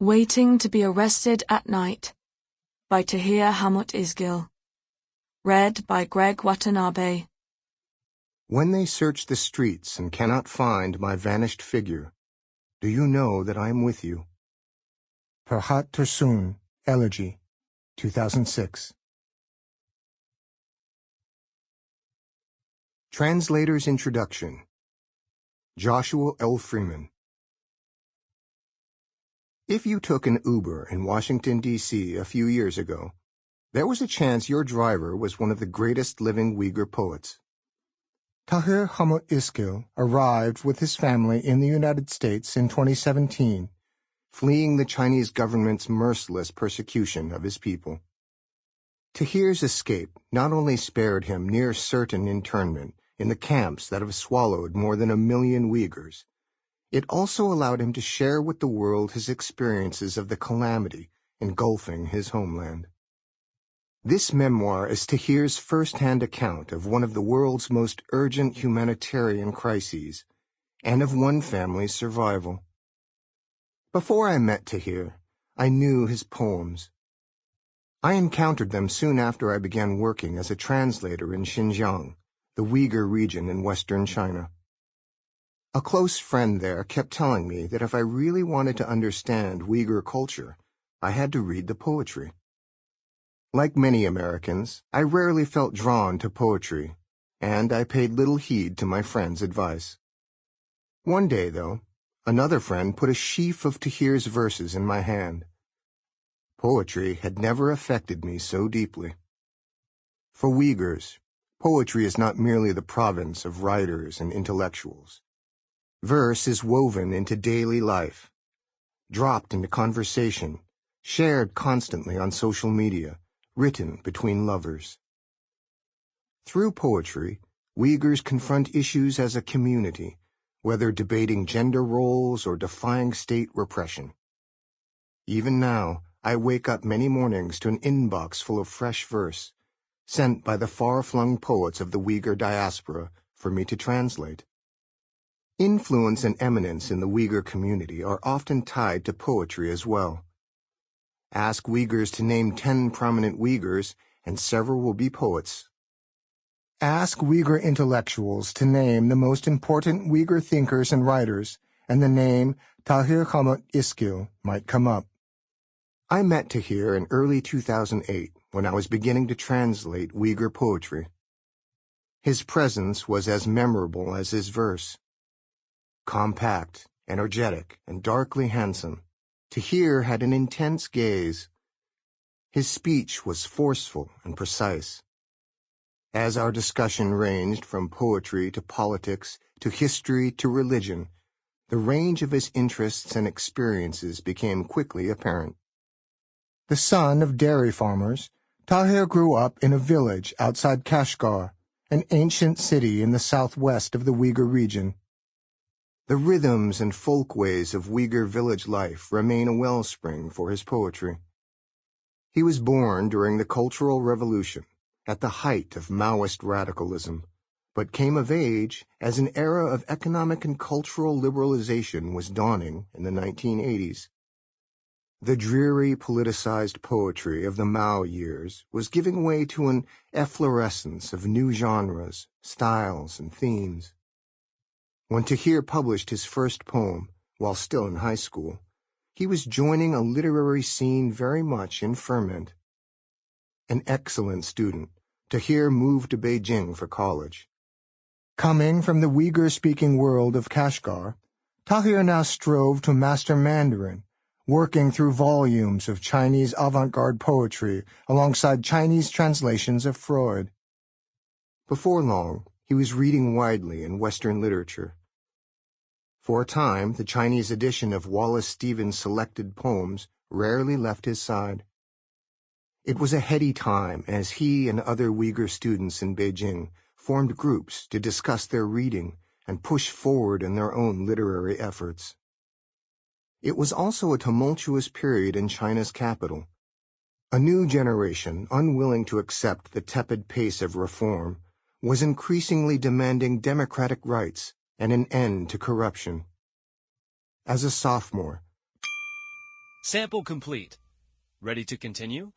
Waiting to be Arrested at Night by Tahir Hamut Izgil. Read by Greg Watanabe. When they search the streets and cannot find my vanished figure, do you know that I am with you? Perhat Tursun, Elegy, 2006. Translator's Introduction. Joshua L. Freeman. If you took an Uber in Washington, D.C. a few years ago, there was a chance your driver was one of the greatest living Uyghur poets. Tahir Hamut Izgil arrived with his family in the United States in 2017, fleeing the Chinese government's merciless persecution of his people. Tahir's escape not only spared him near certain internment in the camps that have swallowed more than 1 million Uyghurs, it also allowed him to share with the world his experiences of the calamity engulfing his homeland. This memoir is Tahir's first-hand account of one of the world's most urgent humanitarian crises, and of one family's survival. Before I met Tahir, I knew his poems. I encountered them soon after I began working as a translator in Xinjiang, the Uyghur region in western China. A close friend there kept telling me that if I really wanted to understand Uyghur culture, I had to read the poetry. Like many Americans, I rarely felt drawn to poetry, and I paid little heed to my friend's advice. One day, though, another friend put a sheaf of Tahir's verses in my hand. Poetry had never affected me so deeply. For Uyghurs, poetry is not merely the province of writers and intellectuals. Verse is woven into daily life, dropped into conversation, shared constantly on social media, written between lovers. Through poetry, Uyghurs confront issues as a community, whether debating gender roles or defying state repression. Even now, I wake up many mornings to an inbox full of fresh verse, sent by the far-flung poets of the Uyghur diaspora for me to translate. Influence and eminence in the Uyghur community are often tied to poetry as well. Ask Uyghurs to name 10 prominent Uyghurs, and several will be poets. Ask Uyghur intellectuals to name the most important Uyghur thinkers and writers, and the name Tahir Hamut Izgil might come up. I met Tahir in early 2008 when I was beginning to translate Uyghur poetry. His presence was as memorable as his verse. Compact, energetic, and darkly handsome, Tahir had an intense gaze. His speech was forceful and precise. As our discussion ranged from poetry to politics to history to religion, the range of his interests and experiences became quickly apparent. The son of dairy farmers, Tahir grew up in a village outside Kashgar, an ancient city in the southwest of the Uyghur region. The rhythms and folkways of Uyghur village life remain a wellspring for his poetry. He was born during the Cultural Revolution, at the height of Maoist radicalism, but came of age as an era of economic and cultural liberalization was dawning in the 1980s. The dreary, politicized poetry of the Mao years was giving way to an efflorescence of new genres, styles, and themes. When Tahir published his first poem, while still in high school, he was joining a literary scene very much in ferment. An excellent student, Tahir moved to Beijing for college. Coming from the Uyghur-speaking world of Kashgar, Tahir now strove to master Mandarin, working through volumes of Chinese avant-garde poetry alongside Chinese translations of Freud. Before long, he was reading widely in Western literature. For a time, the Chinese edition of Wallace Stevens' selected poems rarely left his side. It was a heady time as he and other Uyghur students in Beijing formed groups to discuss their reading and push forward in their own literary efforts. It was also a tumultuous period in China's capital. A new generation, unwilling to accept the tepid pace of reform, was increasingly demanding democratic rights and an end to corruption. As a sophomore, Sample complete. Ready to continue?